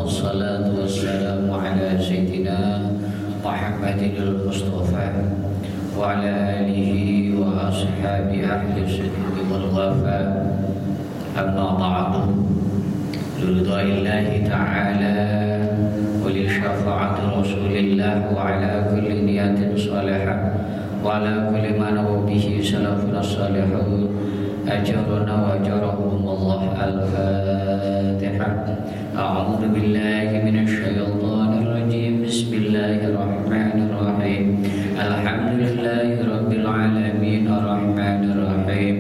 الصلاة والسلام على سيدنا محمد المصطفى وعلى آله وأصحابه أهل الصدق والوفاء. أما بعد، لرضا الله تعالى ولشفاعة رسول الله وعلى كل نية صالحة وعلى كل ما نوى به سلفنا الصالحون أجرنا وأجرهم الله. الفاتحة. أعوذ بالله من الشيطان الرجيم. بسم الله الرحمن الرحيم. الحمد لله رب العالمين الرحمن الرحيم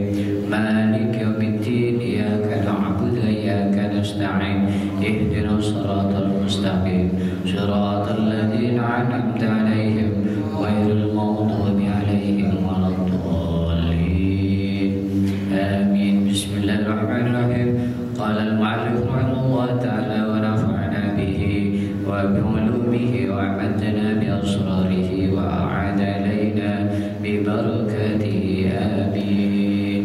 مالك يوم الدين إياك نعبد وإياك نستعين اهدنا الصراط المستقيم صراط الذين أنعمت عليهم غير المغضوب عليهم ولا الضالين آمين. بسم الله الرحمن الرحيم. قال المؤلف رحمه الله تعالى ونفعنا به وبعلومه وأمدنا بأسراره وأعاد إلينا ببركاته آمين.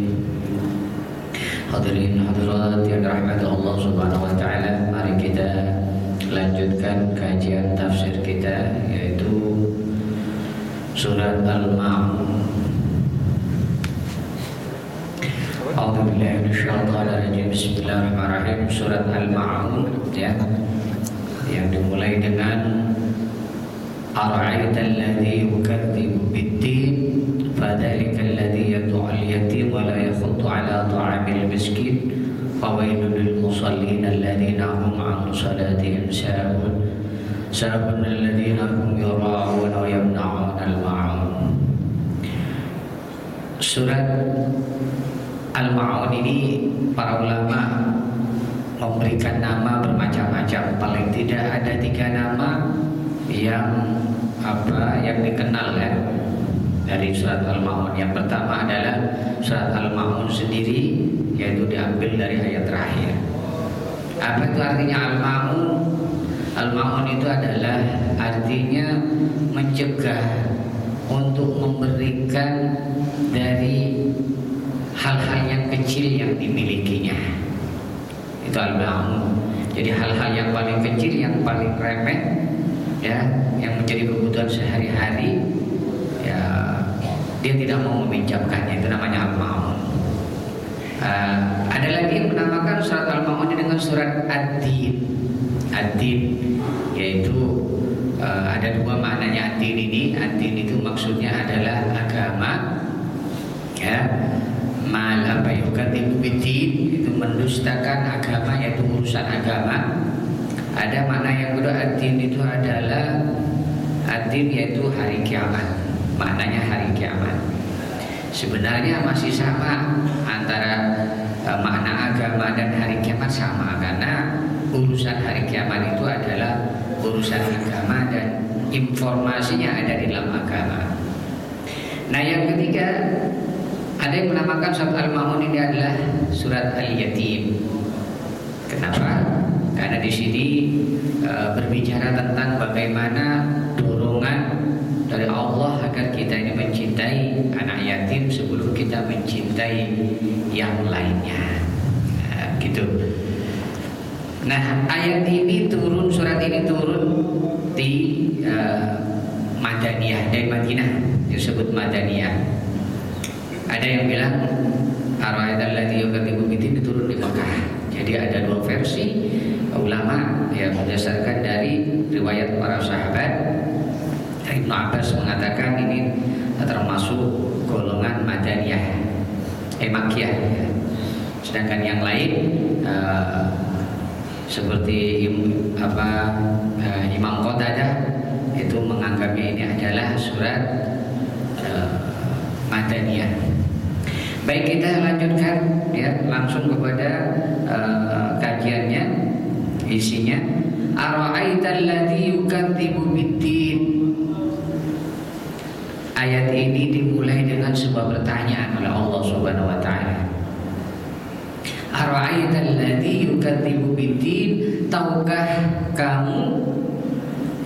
Hadirin hadirat yang dirahmati Allah Subhanahu wa taala, mari kita lanjutkan kajian tafsir kita, yaitu surat Al-Ma'un. A'udzubillahi minasyaitonir rajim. Bismillahirrahmanirrahim. Surat Al-Ma'un, ya, yang dimulai dengan ara'aital ladzi yukadzibu bid-din fadzalika alladzi yad'ul yatim wa la yakhuddu 'ala ta'amil miskin fawailul lil musallin alladzina hum 'an salatihim sahun alladzina hum yura'un wa yamna'un al-ma'un. Surat Al-Ma'un ini para ulama memberikan nama bermacam-macam. Paling tidak ada 3 nama yang dikenal, ya, dari surat Al-Ma'un. Yang pertama adalah surat Al-Ma'un sendiri, yaitu diambil dari ayat terakhir. Apa itu artinya Al-Ma'un? Al-Ma'un itu adalah artinya mencegah untuk memberikan dari hal-hal yang kecil yang dimilikinya. Itu Al-Ma'un. Jadi hal-hal yang paling kecil, yang paling remeh, ya, yang menjadi kebutuhan sehari-hari, ya, dia tidak mau meminjamkannya. Itu namanya Al-Ma'un. Ada lagi yang menamakan surat Al-Ma'un dengan surat Ad-Din. Ad-Din, yaitu ada 2 maknanya Ad-Din ini. Ad-Din itu maksudnya adalah agama, ya. Yukadzibu bid-din itu mendustakan agama, yaitu urusan agama. Ada makna yang kedua, ad-din itu adalah ad-din, yaitu hari kiamat. Maknanya hari kiamat. Sebenarnya masih sama antara makna agama dan hari kiamat, sama, karena urusan hari kiamat itu adalah urusan agama dan informasinya ada di dalam agama. Nah, yang ketiga, ada yang menamakan surat Al-Ma'un ini adalah surat Al-Yatim. Kenapa? Karena di sini berbicara tentang bagaimana dorongan dari Allah agar kita ini mencintai anak yatim sebelum kita mencintai yang lainnya. Gitu. Nah, ayat ini turun, surat ini turun di Madaniyah, dari Madinah, disebut Madaniyah. Ada yang bilang ara'aital ladzi yukadzibu bid-din turun di Makkah. Jadi ada 2 versi ulama yang berdasarkan dari riwayat para sahabat. Ibnu Abbas mengatakan ini termasuk golongan Madaniyah, Makkiyah. Sedangkan yang lain seperti Imam Qatadah itu menganggapnya ini adalah surat Madaniyah. Baik, kita lanjutkan, ya, langsung kepada kajiannya. Isinya ara'aital ladzi yukadzibu bid-din. Ayat ini dimulai dengan sebuah pertanyaan oleh Allah Subhanahu wa taala. Ara'aital ladzi yukadzibu bid-din, tahukah kamu,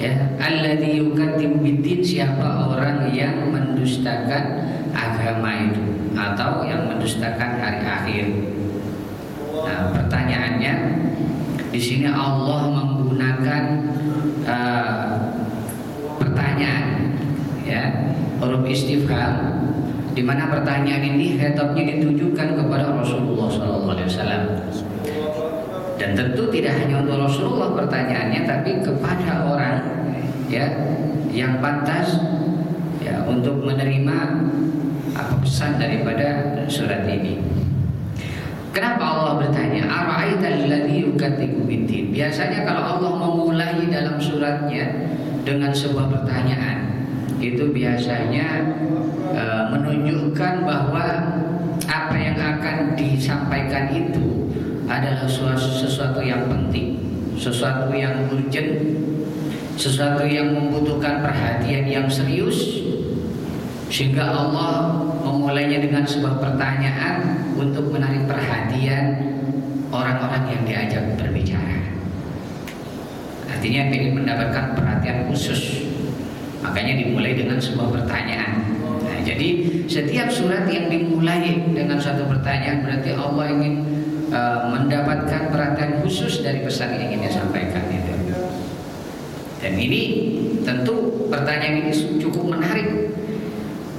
ya, alladzi yukadzibu bid-din, siapa orang yang mendustakan agama itu atau yang mendustakan hari akhir. Nah, pertanyaannya, Di sini Allah menggunakan pertanyaan, ya, huruf istifham, di mana pertanyaan ini khitabnya ditujukan kepada Rasulullah SAW. Dan tentu tidak hanya untuk Rasulullah pertanyaannya, tapi kepada orang, ya, yang pantas, ya, untuk menerima apa pesan daripada surat ini. Kenapa Allah bertanya? Ara'aital ladzi yukadzibu biddin. Biasanya kalau Allah memulai dalam suratnya dengan sebuah pertanyaan, itu biasanya menunjukkan bahwa apa yang akan disampaikan itu adalah sesuatu yang penting, sesuatu yang urgent, sesuatu yang membutuhkan perhatian yang serius, sehingga Allah memulainya dengan sebuah pertanyaan untuk menarik perhatian orang-orang yang diajak berbicara. Artinya ingin mendapatkan perhatian khusus, makanya dimulai dengan sebuah pertanyaan. Nah, jadi setiap surat yang dimulai dengan satu pertanyaan berarti Allah ingin mendapatkan perhatian khusus dari pesan yang ingin disampaikan itu. Dan ini tentu pertanyaan ini cukup menarik,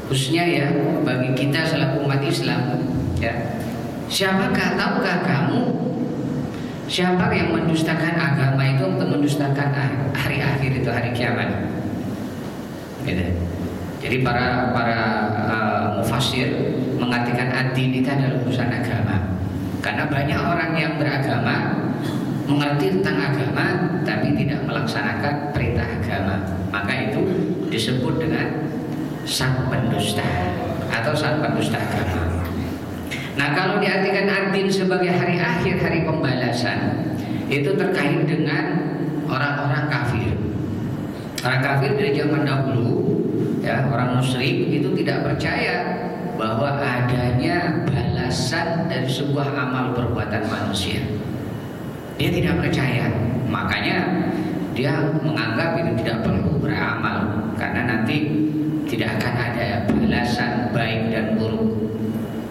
khususnya ya bagi kita selaku umat Islam, ya. Siapakah, tahukah kamu siapa yang mendustakan agama itu untuk mendustakan hari akhir itu, hari kiamat? Gitu. Jadi para mufassir mengartikan ad-din itu adalah urusan agama. Karena banyak orang yang beragama, mengerti tentang agama, tapi tidak melaksanakan perintah agama. Maka itu disebut dengan sang pendusta atau sang pendusta agama. Nah, kalau diartikan ad-din sebagai hari akhir, hari pembalasan, itu terkait dengan orang-orang kafir. Orang kafir dari zaman dahulu, ya, orang musyrik itu tidak percaya bahwa adanya balasan dari sebuah amal perbuatan manusia. Dia tidak percaya, makanya dia menganggap itu tidak perlu beramal, karena nanti tidak akan ada balasan baik dan buruk.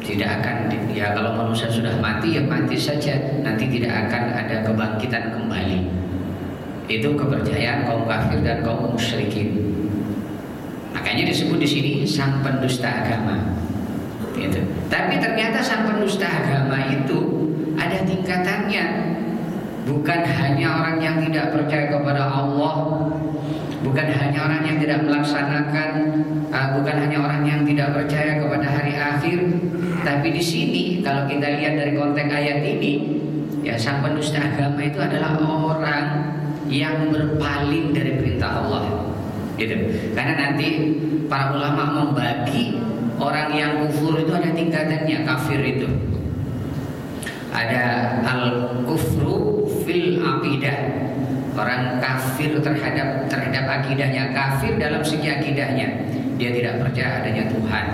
Tidak akan, ya kalau manusia sudah mati ya mati saja, nanti tidak akan ada kebangkitan kembali. Itu kepercayaan kaum kafir dan kaum musyrikin. Makanya disebut di sini sang pendusta agama. Gitu. Tapi ternyata sang pendusta agama itu ada tingkatannya. Bukan hanya orang yang tidak percaya kepada Allah, bukan hanya orang yang tidak melaksanakan, bukan hanya orang yang tidak percaya kepada hari akhir. Tapi di sini kalau kita lihat dari konteks ayat ini, ya, sang pendusta agama itu adalah orang yang berpaling dari perintah Allah. Gitu. Karena nanti para ulama membagi orang yang kufur itu ada tingkatannya. Kafir itu ada al-kufru fil aqidah, orang kafir terhadap akidahnya. Kafir dalam segi akidahnya, dia tidak percaya adanya Tuhan,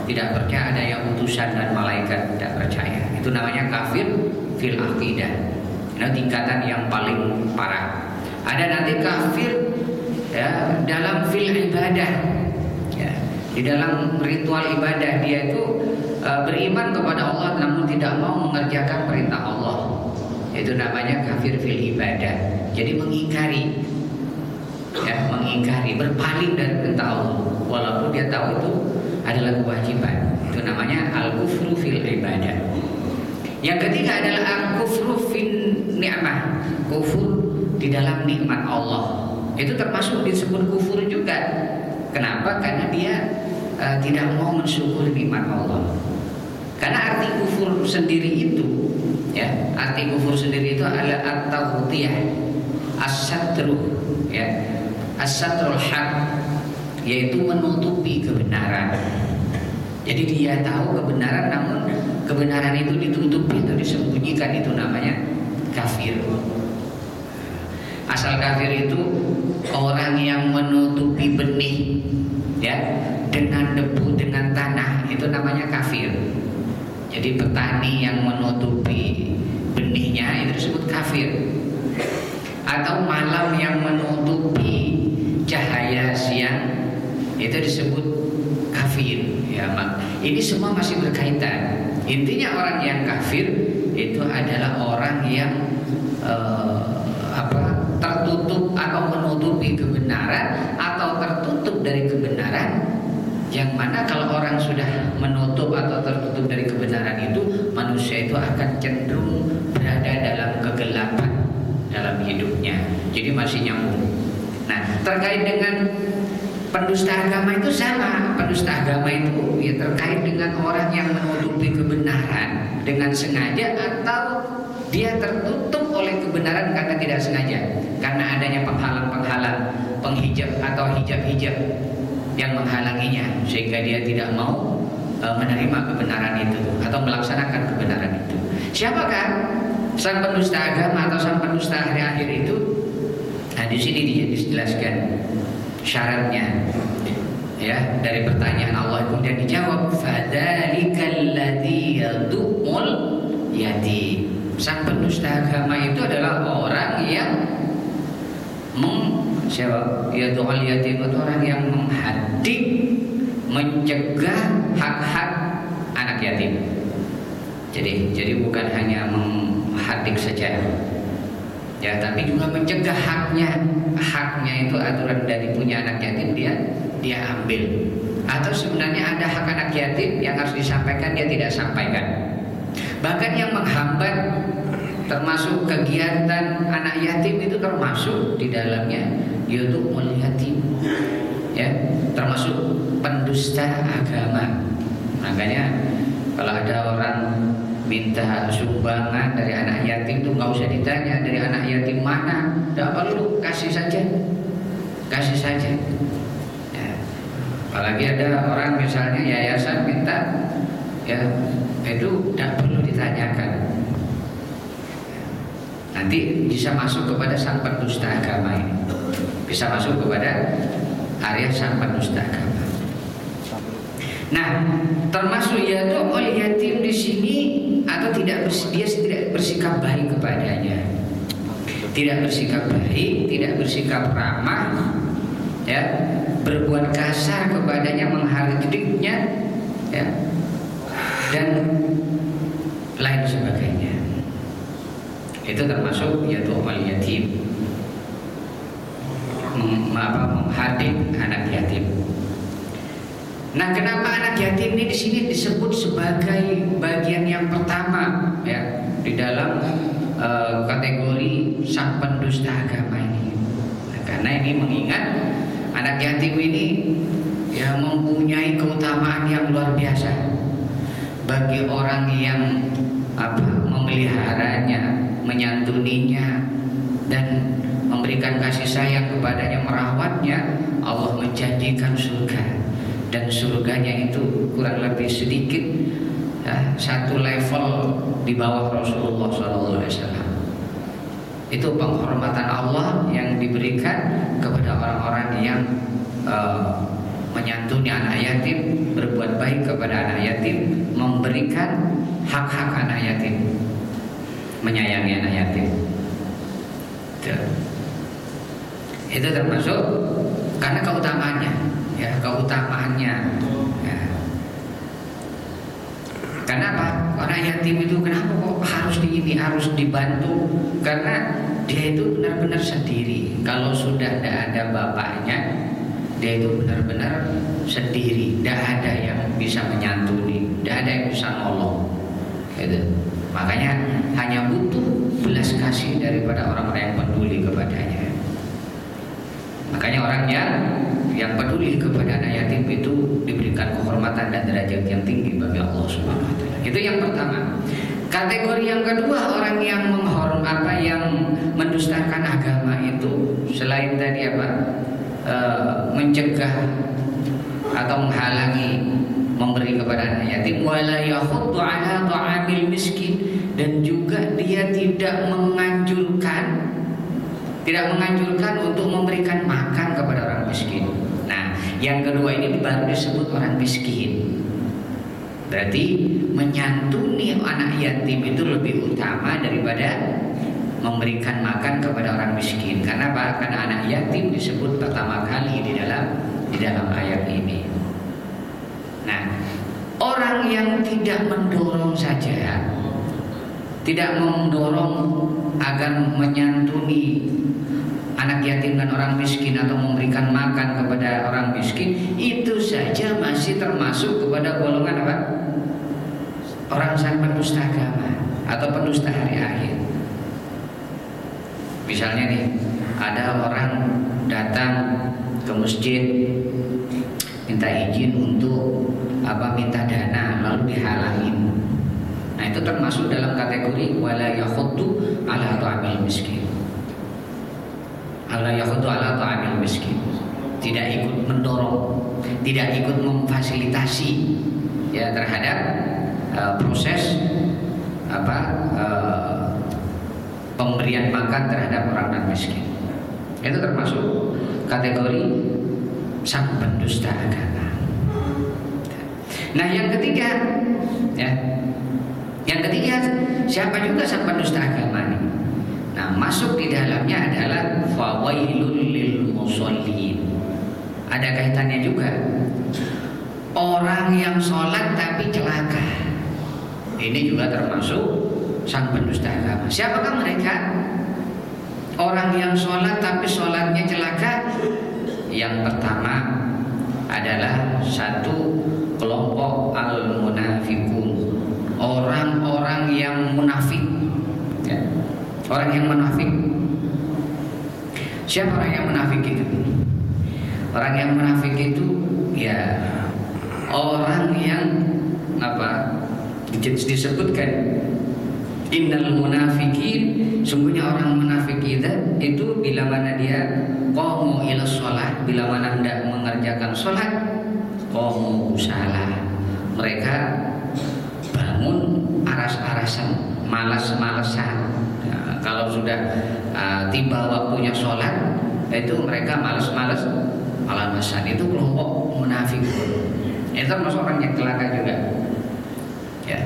tidak percaya ada yang utusan dan malaikat, tidak percaya. Itu namanya kafir fil aqidah. Ini tingkatan yang paling parah. Ada nanti kafir, ya, dalam fil ibadah, ya, di dalam ritual ibadah dia itu beriman kepada Allah namun tidak mau mengerjakan perintah Allah. Itu namanya kafir fil ibadah. Jadi mengingkari, ya, mengingkari, berpaling dari perintah Allah walaupun dia tahu itu adalah kewajiban. Itu namanya al-kufru fil ibadah. Yang ketiga adalah al-kufru fil ni'mah, kufur di dalam nikmat Allah. Itu termasuk disebut kufur juga. Kenapa? Karena dia tidak mau mensyukuri nikmat Allah. Karena arti kufur sendiri itu, ya, arti kufur sendiri itu adalah at-taghtiyah, as-satru, ya, as-satrul haq, yaitu menutupi kebenaran. Jadi dia tahu kebenaran namun kebenaran itu ditutupi atau disembunyikan, itu namanya kafir. Asal kafir itu orang yang menutupi benih, ya, dengan debu, dengan tanah, itu namanya kafir. Jadi petani yang menutupi benihnya itu disebut kafir. Atau malam yang menutupi cahaya siang itu disebut kafir. Ya, ini semua masih berkaitan. Intinya orang yang kafir itu adalah orang yang tertutup atau menutupi kebenaran atau tertutup dari kebenaran, yang mana kalau orang sudah menutup atau tertutup dari kebenaran itu, manusia itu akan cenderung berada dalam kegelapan dalam hidupnya. Jadi masih nyambung. Nah, terkait dengan pendusta agama itu sama. Pendusta agama itu ya terkait dengan orang yang menutupi kebenaran dengan sengaja atau dia tertutup oleh kebenaran karena tidak sengaja, karena adanya penghalang-penghalang, penghijab atau hijab-hijab yang menghalanginya sehingga dia tidak mau menerima kebenaran itu atau melaksanakan kebenaran itu. Siapakah sang pendusta agama atau sang pendusta hari akhir itu? Nah, di sini dia dijelaskan syaratnya. Ya, dari pertanyaan Allah kemudian dijawab, fadzalikal ladzi yadumul yatim. Sang pendusta agama itu adalah orang yang yadul yatim, itu orang yang menghadik, mencegah hak-hak anak yatim. Jadi bukan hanya menghadik saja, ya, tapi juga mencegah haknya. Haknya itu aturan dari punya anak yatim dia ambil. Atau sebenarnya ada hak anak yatim yang harus disampaikan dia tidak sampaikan. Bahkan yang menghambat termasuk kegiatan anak yatim itu termasuk di dalamnya yadul yatim, ya, termasuk pendusta agama. Makanya kalau ada orang minta sumbangan dari anak yatim itu nggak usah ditanya dari anak yatim mana, tidak perlu, kasih saja. Ya. Apalagi ada orang misalnya yayasan minta, ya itu tidak perlu ditanyakan. Nanti bisa masuk kepada sang pendusta agama ini, bisa masuk kepada area sang pendusta agama. Nah, termasuk yadul yatim di sini atau dia tidak bersikap baik kepadanya, tidak bersikap baik, tidak bersikap ramah, ya, berbuat kasar kepadanya, menghardiknya, ya, dan lain sebagainya. Itu termasuk yadul yatim, menghardik anak yatim. Nah, kenapa anak yatim ini di sini disebut sebagai bagian yang pertama, ya, di dalam kategori sang pendusta agama ini? Nah, karena ini mengingat anak yatim ini ya mempunyai keutamaan yang luar biasa bagi orang yang memeliharanya, menyantuninya, dan memberikan kasih sayang kepadanya, merawatnya. Allah menjanjikan surga. Dan surganya itu kurang lebih sedikit, ya, satu level di bawah Rasulullah SAW. Itu penghormatan Allah yang diberikan kepada orang-orang yang menyantuni anak yatim, berbuat baik kepada anak yatim, memberikan hak-hak anak yatim, menyayangi anak yatim. Itu termasuk karena keutamaannya. Ya, keutamaannya, ya. Kenapa? Orang yatim itu kenapa kok harus harus dibantu? Karena dia itu benar-benar sendiri. Kalau sudah tidak ada bapaknya, dia itu benar-benar sendiri. Tidak ada yang bisa menyantuni, tidak ada yang bisa nolong. Gitu. Makanya hanya butuh belas kasih daripada orang-orang yang peduli kepadanya. Makanya orang yang peduli kepada anak yatim itu diberikan kehormatan dan derajat yang tinggi bagi Allah Subhanahu wa taala. Itu yang pertama. Kategori yang kedua, orang yang yang mendustakan agama itu selain tadi mencegah atau menghalangi memberi kepada anak yatim, wala yahuddu ala ta'amil miskin, dan juga dia tidak menganjurkan untuk memberikan makan kepada orang miskin. Nah, yang kedua ini baru disebut orang miskin. Berarti menyantuni anak yatim itu lebih utama daripada memberikan makan kepada orang miskin. Karena apa? Karena anak yatim disebut pertama kali di dalam ayat ini. Nah, orang yang tidak mendorong saja, tidak mendorong agar menyantuni anak yatim dan orang miskin atau memberikan makan kepada orang miskin, itu saja masih termasuk kepada golongan apa? Orang sang pendusta agama atau pendusta hari akhir. Misalnya nih, ada orang datang ke masjid minta izin untuk minta dana lalu dihalangin. Nah, itu termasuk dalam kategori wala yakhuddu ala ta'amil miskin. Ala yakhuddu ala ta'amil miskin. Tidak ikut mendorong, tidak ikut memfasilitasi ya terhadap proses pemberian makan terhadap orang non miskin. Itu termasuk kategori sang pendusta agama. Nah, yang ketiga ya. Yang ketiga, siapa juga sang pendusta agama ini? Nah, masuk di dalamnya adalah fawailul lil musallin. Ada kaitannya juga. Orang yang sholat tapi celaka. Ini juga termasuk sang pendusta agama. Siapakah mereka? Orang yang sholat tapi sholatnya celaka. Yang pertama adalah satu kelompok al-munafiqun. Orang-orang yang munafik ya. Orang yang munafik. Siapa orang yang munafik itu? Orang yang munafik itu ya orang yang disebutkan innal munafiqin, sungguhnya orang munafik itu bila mana dia qamu ila sholat, bila mana hendak mengerjakan sholat, qamu salah, mereka bangun aras-arasan, malas-malasan. Nah, kalau sudah tiba waktunya sholat, itu mereka malas-malasan. Itu kelompok munafik. Itu termasuk orang yang celaka juga. Ya.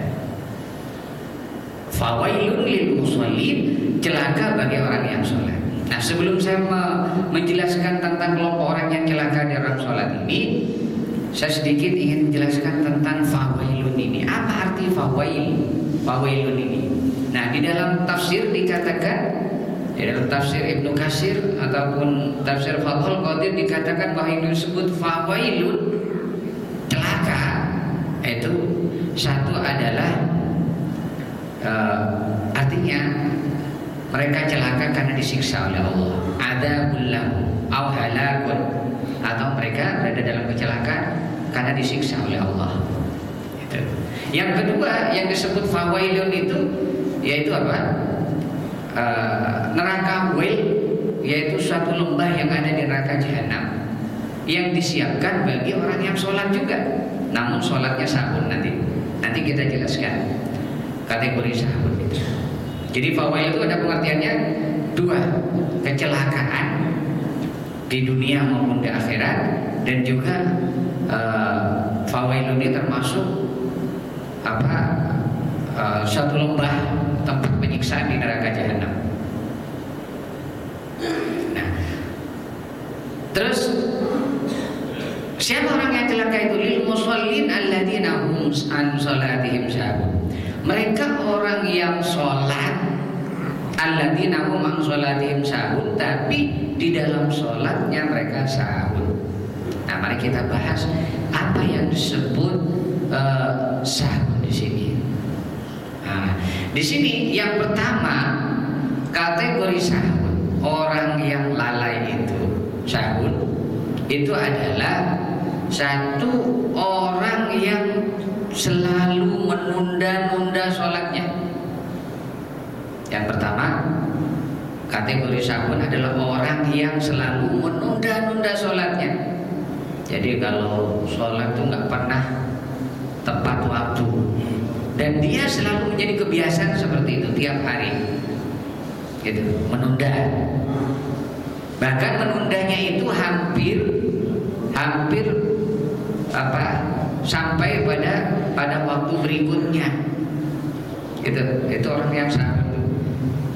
Fawailun lil musallin, celaka bagi orang yang sholat. Nah, sebelum saya menjelaskan tentang kelompok orang yang celaka di orang sholat ini, saya sedikit ingin menjelaskan tentang fawailun ini. Apa arti fawailun ini? Nah, di dalam tafsir dikatakan, di dalam tafsir Ibnu Katsir ataupun tafsir Fathul Qadir dikatakan bahwa ini disebut fawailun, celaka. Itu satu adalah artinya mereka celaka karena disiksa oleh Allah. Adzabul lahum au halakun, atau mereka berada dalam kecelakaan karena disiksa oleh Allah. Itu. Yang kedua yang disebut fawailun itu yaitu apa? Neraka wail, yaitu suatu lembah yang ada di neraka jahanam yang disiapkan bagi orang yang sholat juga, namun sholatnya sahun. Nanti kita jelaskan kategori sahun itu. Jadi fawail itu ada pengertiannya dua, kecelakaan di dunia maupun di akhirat, dan juga fawailun ini termasuk satu lembah tempat penyiksaan di neraka jahanam. Nah, terus siapa orang yang celaka itu? Lil musallin alladzina hum an salatihim sahun. Mereka orang yang sholat, alladzina hum an salatihim sahun, tapi di dalam sholatnya mereka sahun. Nah, mari kita bahas apa yang disebut sahun di sini. Nah, di sini yang pertama kategori sahun, orang yang lalai itu sahun itu adalah satu orang yang selalu menunda-nunda sholatnya. Yang pertama kategori sahun adalah orang yang selalu menunda-nunda sholatnya. Jadi kalau sholat itu nggak pernah tepat waktu, dan dia selalu menjadi kebiasaan seperti itu tiap hari, gitu, menunda. Bahkan menundanya itu hampir sampai pada waktu berikutnya. Itu orang yang sahun.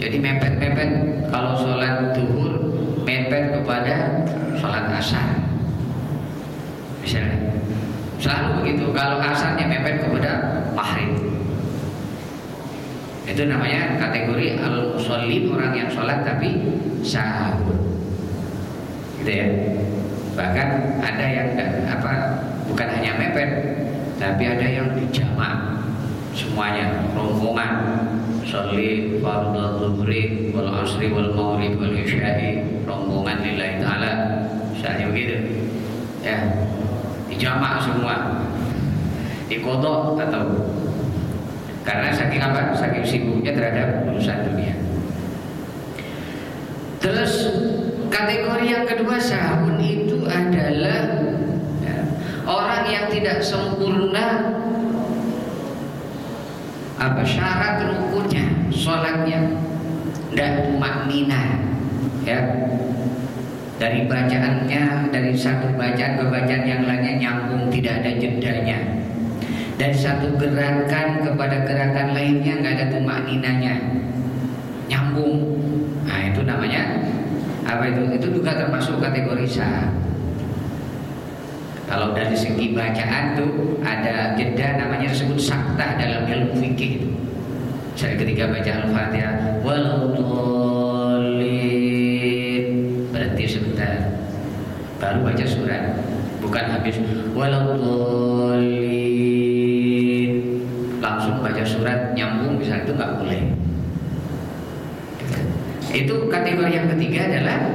Jadi mepet-mepet, kalau sholat duhur mepet kepada sholat asar, misalnya. Selalu begitu. Kalau asarnya mepet kepada maghrib. Itu namanya kategori al-musallin, orang yang sholat tapi sahur. Gitu ya. Bahkan ada yang bukan hanya mepet, tapi ada yang dijamak semuanya, rombongan. Sholli fardhu dhuhri wal asri wal maghrib wal isya'i, rombongan lillahi ta'ala, misalnya begitu ya, dijamak semua, dikodok atau karena saking apa? Saking sibuknya terhadap urusan dunia. Terus kategori yang kedua, sahun itu adalah ya, orang yang tidak sempurna syarat rukunnya, sholatnya tidak tumakninah ya, dari bacaannya, dari satu bacaan ke bacaan yang lainnya nyambung, tidak ada jedanya, dari satu gerakan kepada gerakan lainnya nggak ada tumakninahnya, nyambung. Nah itu namanya apa itu juga termasuk kategori sah. Kalau dari segi bacaan tuh ada jeda, namanya disebut saktah dalam ilmu fikih. Saya ketika baca Al-Fatihah, waladhdallin, berhenti sebentar, baru baca surat, bukan habis waladhdallin langsung baca surat nyambung, misalnya itu nggak boleh. Itu kategori yang ketiga adalah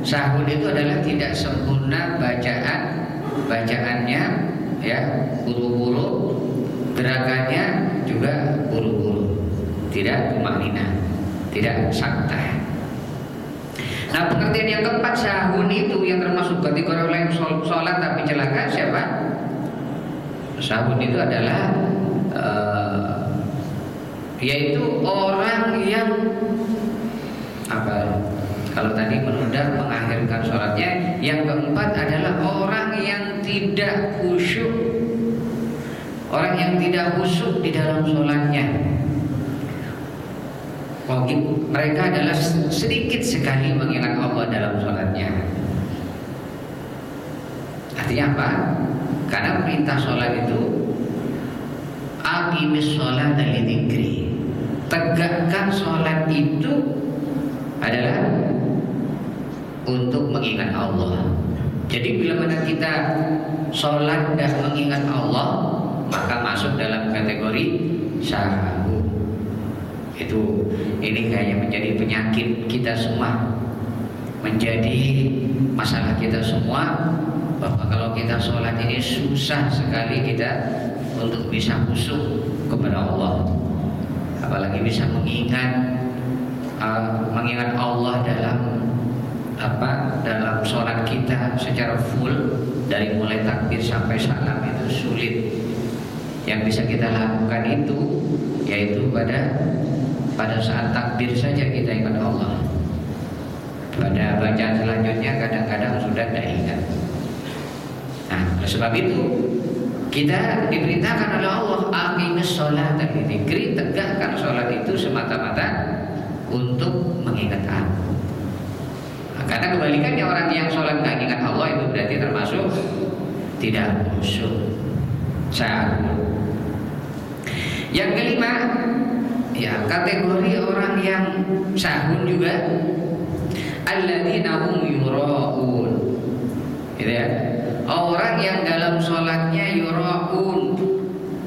sahun itu adalah tidak sempurna bacaannya ya, buru-buru, gerakannya juga buru-buru, tidak tumakninah, tidak saktah. Nah pengertian yang keempat, sahun itu yang termasuk kategori orang yang sholat tapi celaka siapa? Sahun itu adalah yaitu orang yang kalau tadi menunda mengakhirkan sholatnya, yang keempat adalah orang yang tidak khusyuk, orang yang tidak khusyuk di dalam sholatnya. Mereka adalah sedikit sekali mengingat Allah dalam sholatnya. Artinya apa? Karena perintah sholat itu aqimis sholat li dzikri, tegakkan sholat itu adalah untuk mengingat Allah. Jadi bila mana kita sholat dan mengingat Allah, maka masuk dalam kategori sahur. Ini kayaknya menjadi penyakit kita semua, menjadi masalah kita semua, bahwa kalau kita sholat ini susah sekali kita untuk bisa khusyuk kepada Allah, apalagi bisa mengingat Allah dalam sholat kita secara full, dari mulai takbir sampai salam itu sulit. Yang bisa kita lakukan itu yaitu pada saat takbir saja kita ingat Allah. Pada bacaan selanjutnya kadang-kadang sudah tidak ingat. Nah, oleh sebab itu kita diperintahkan oleh Allah, aqimis sholat li dzikri, tegakkan sholat itu semata-mata untuk mengingat aku. Nah, karena kebalikannya, orang yang sholat nggak ingat Allah itu berarti termasuk tidak khusyuk. Yang kelima, ya kategori orang yang sahun juga, alladzina hum yura'un, gitu ya. Orang yang dalam sholatnya yura'un,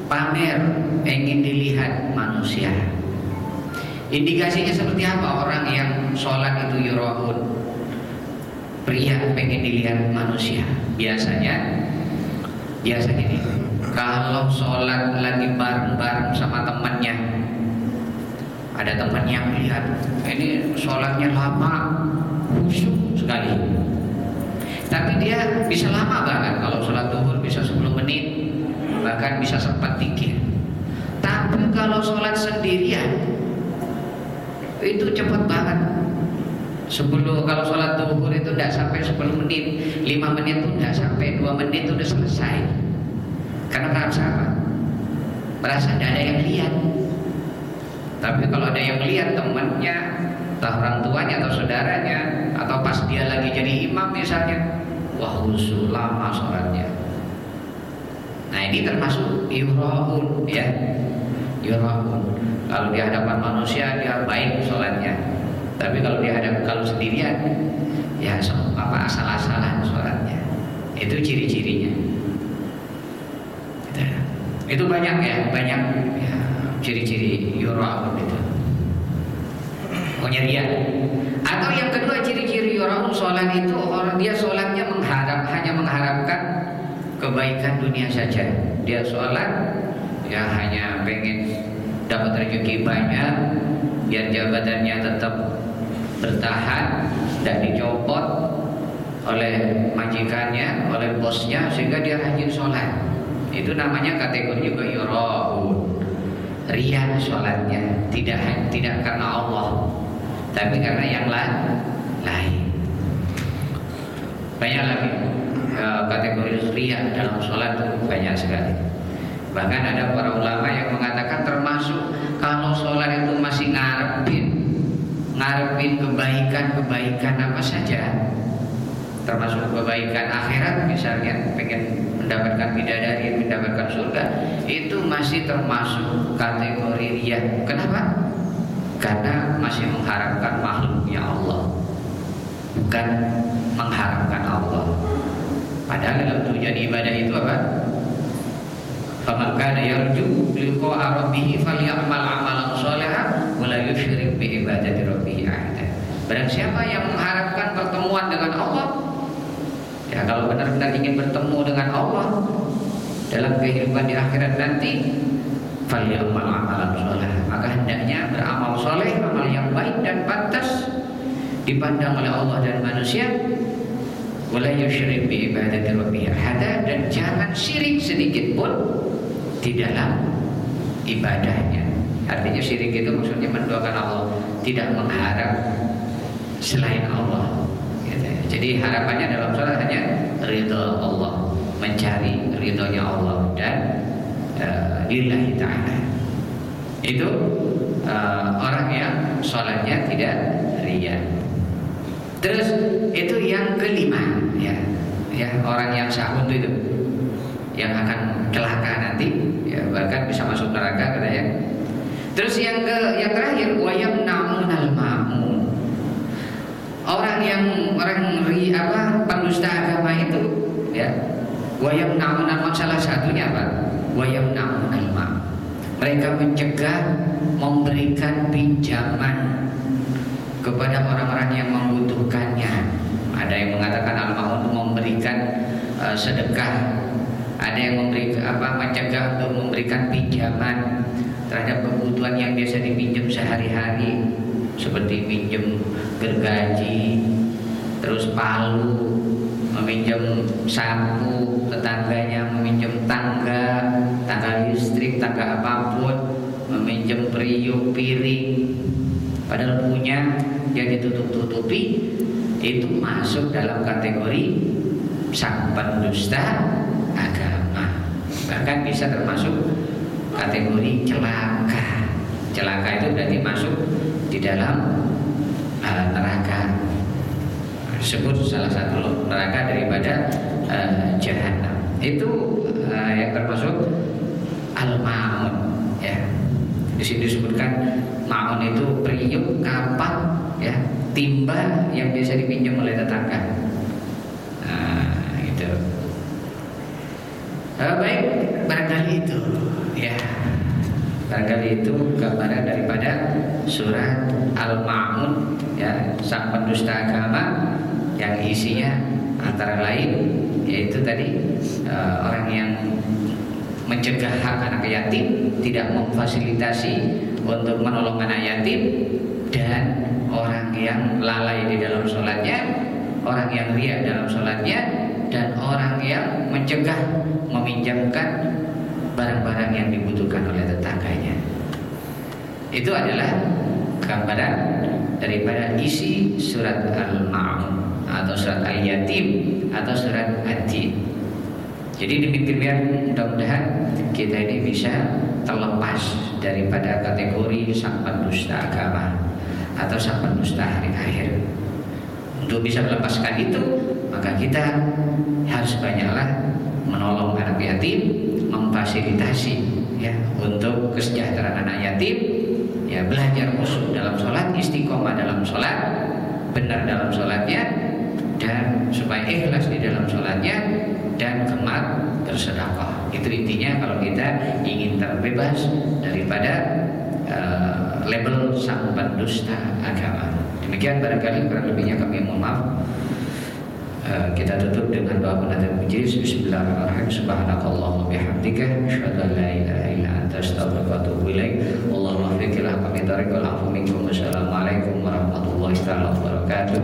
pamer, ingin dilihat manusia. Indikasinya seperti apa orang yang sholat itu yura'un? Pria pengen dilihat manusia. Biasanya nih, kalau sholat lagi bareng-bareng sama temannya, ada temannya melihat ini sholatnya lama, khusyuk sekali, tapi dia bisa lama, bahkan kalau sholat zuhur bisa 10 menit, bahkan bisa sempat dikir. Tapi kalau sholat sendirian itu cepat banget. Kalau sholat zuhur itu tidak sampai 10 menit, 5 menit itu tidak sampai 2 menit itu sudah selesai. Karena merasa apa? Merasa tidak ada yang lihat. Tapi kalau ada yang lihat, temannya, entah orang tuanya atau saudaranya, atau pas dia lagi jadi imam misalnya, wah khusyuk lama sholatnya. Nah ini termasuk yura'un ya. yura'un. Kalau di hadapan manusia dia baik sholatnya, tapi kalau sendirian ya asal-asalan sholatnya. Itu ciri-cirinya. Itu banyak ya ciri-ciri yura'un itu. Pokoknya dia. Atau yang kedua ciri-ciri yura'un sholat itu orang dia sholatnya hanya mengharapkan kebaikan dunia saja. Dia sholat ya hanya pengen dapat rezeki banyak, biar jabatannya tetap bertahan, tidak dicopot oleh majikannya, oleh bosnya, sehingga dia rajin sholat. Itu namanya kategori juga yura'un. Riya sholatnya tidak karena Allah, tapi karena yang lain. Banyak lagi kategori riya dalam sholat itu banyak sekali. Bahkan ada para ulama yang mengatakan termasuk kalau sholat itu masih ngarepin kebaikan apa saja, termasuk kebaikan akhirat, misalnya pengen mendapatkan bidadari, mendapatkan surga, itu masih termasuk kategori riya. Kenapa? Karena masih mengharapkan makhluknya Allah, bukan mengharapkan Allah. Padahal dalam tujuan ibadah itu apa? Faman kana yarju liqa'a rabbih falyamal 'amalan shalihan wa la yusyrik bi ibadati rabbih ahada. Barang siapa yang mengharapkan pertemuan dengan Allah, ya kalau benar-benar ingin bertemu dengan Allah dalam kehidupan di akhirat nanti, falyamal 'amalan shalihan, maka hendaknya beramal soleh, amal yang baik dan pantas dipandang oleh Allah dan manusia. Wala yusyrik bi ibadati rabbih ahada, dan jangan syirik sedikit pun di dalam ibadahnya. Artinya syirik itu maksudnya menduakan Allah, tidak mengharap selain Allah. Jadi harapannya dalam sholat hanya ridha Allah, mencari ridhonya Allah dan lillahi ta'ala. Itu orang yang sholatnya tidak riya. Terus itu yang kelima, ya orang yang sahun itu yang akan celaka nanti, ya, bahkan bisa masuk neraka katanya. Terus yang terakhir, wayam namunal ma'mun. Orang pendusta agama itu, ya, wayam namunal, salah satunya apa? Wayam namunal ma'mun. Mereka mencegah memberikan pinjaman kepada orang-orang yang membutuhkannya. Ada yang mengatakan al-ma'un untuk memberikan sedekah. Ada yang mencegah untuk memberikan pinjaman terhadap kebutuhan yang biasa dipinjam sehari-hari, seperti pinjam gergaji, terus palu, meminjam sapu tetangganya, meminjam tangga listrik, tangga apapun, meminjam periuk, piring, padahal punya yang ditutup-tutupi. Itu masuk dalam kategori sang pendusta agama, bahkan bisa termasuk kategori celaka. Celaka itu berarti masuk di dalam neraka. Sebut salah satu neraka daripada jahanam. Itu yang termasuk al-ma'un, ya. Di sini disebutkan ma'un itu periuk, kapak, ya, timba yang biasa dipinjam oleh tetangga. Nah, itu. Baik, barangkali itu, ya. Barangkali itu gambaran daripada surat Al-Ma'un, ya, sang pendusta agama, yang isinya antara lain yaitu tadi orang yang mencegah hak anak yatim, tidak memfasilitasi untuk menolong anak yatim, dan orang yang lalai di dalam sholatnya, orang yang riya dalam sholatnya, dan orang yang mencegah meminjamkan barang-barang yang dibutuhkan oleh tetangganya. Itu adalah gambaran daripada isi surat Al-Ma'un atau surat Al-Yatim atau surat Ad-Din. Jadi demikian, mudah-mudahan kita ini bisa terlepas daripada kategori sang pendusta agama atau sang pendusta hari akhir. Untuk bisa melepaskan itu, maka kita harus banyaklah menolong anak yatim, memfasilitasi ya untuk kesejahteraan anak yatim, ya belajar khusyuk dalam sholat, istiqomah dalam sholat, benar dalam sholatnya, dan supaya ikhlas di dalam sholatnya, dan gemar bersedekah. Itu intinya kalau kita ingin terbebas daripada label sang pendusta agama. Demikian barangkali, kurang lebihnya kami mohon maaf. Kita tutup dengan doa penutup majlis. Bismillahirrahmanirrahim. Subhanakallahumma bihamdika asyhadu an la ilaha illa anta astaghfiruka wa atubu ilaik. Allahumma fiqhil haqqa min tariq wal afu minkum. Wassalamualaikum warahmatullahi wabarakatuh.